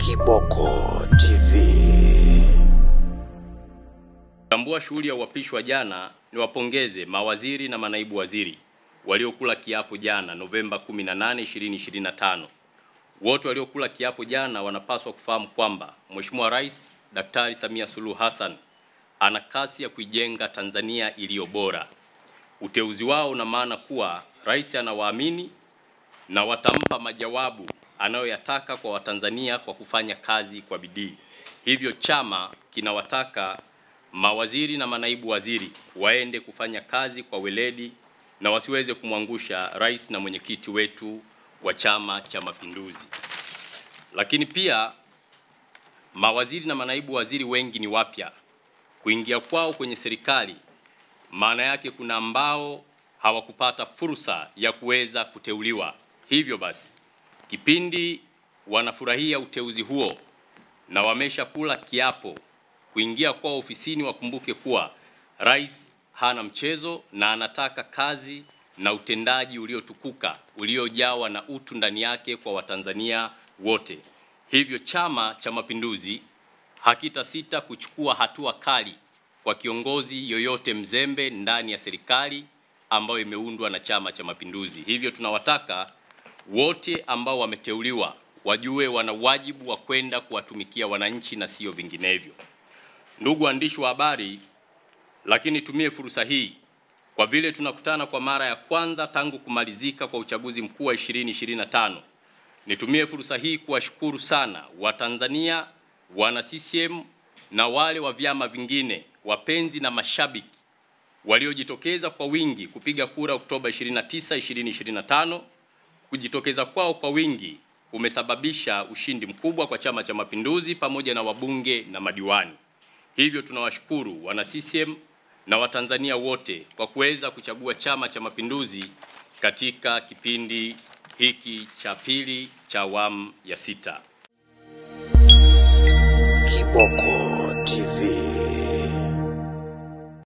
Kiboko TV. Tambua shughuli ya uapisho wa jana, ni wapongeze mawaziri na manaibu waziri waliokula kiapo jana Novemba 18, 2025. Wote waliokula kiapo jana wanapaswa kufahamu kwamba Mheshimiwa Rais Daktari Samia Suluhu Hassan ana kasi ya kuijenga Tanzania iliyo bora. Uteuzi wao una maana kuwa rais anawaamini na watampa majawabu anayoyataka kwa Watanzania kwa kufanya kazi kwa bidii. Hivyo chama kinawataka mawaziri na manaibu waziri waende kufanya kazi kwa weledi na wasiweze kumwangusha rais na mwenyekiti wetu wa Chama cha Mapinduzi. Lakini pia mawaziri na manaibu waziri wengi ni wapya. Kuingia kwao kwenye serikali maana yake kuna ambao hawakupata fursa ya kuweza kuteuliwa. Hivyo basi kipindi wanafurahia uteuzi huo na wameshakula kiapo kuingia kwa ofisini, wakumbuke kuwa rais hana mchezo na anataka kazi na utendaji uliotukuka, uliojawa na utu ndani yake kwa Watanzania wote. Hivyo Chama cha Mapinduzi hakitasita kuchukua hatua kali kwa kiongozi yoyote mzembe ndani ya serikali ambayo imeundwa na Chama cha Mapinduzi. Hivyo tunawataka wote ambao wameteuliwa wajue wana wajibu wa kwenda kuwatumikia wananchi na sio vinginevyo. Ndugu waandishi wa habari, lakini tumie fursa hii kwa vile tunakutana kwa mara ya kwanza tangu kumalizika kwa uchaguzi mkuu wa 2025. Nitumie fursa hii kuwashukuru sana Watanzania, wana CCM na wale wa vyama vingine, wapenzi na mashabiki waliojitokeza kwa wingi kupiga kura Oktoba 29, 2025. Kujitokeza kwao kwa wingi umesababisha ushindi mkubwa kwa Chama cha Mapinduzi pamoja na wabunge na madiwani. Hivyo tunawashukuru wana CCM na Watanzania wote kwa kuweza kuchagua Chama cha Mapinduzi katika kipindi hiki cha pili cha awamu ya 6. Kiboko